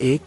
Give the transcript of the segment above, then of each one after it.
1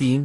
3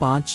5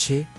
6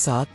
7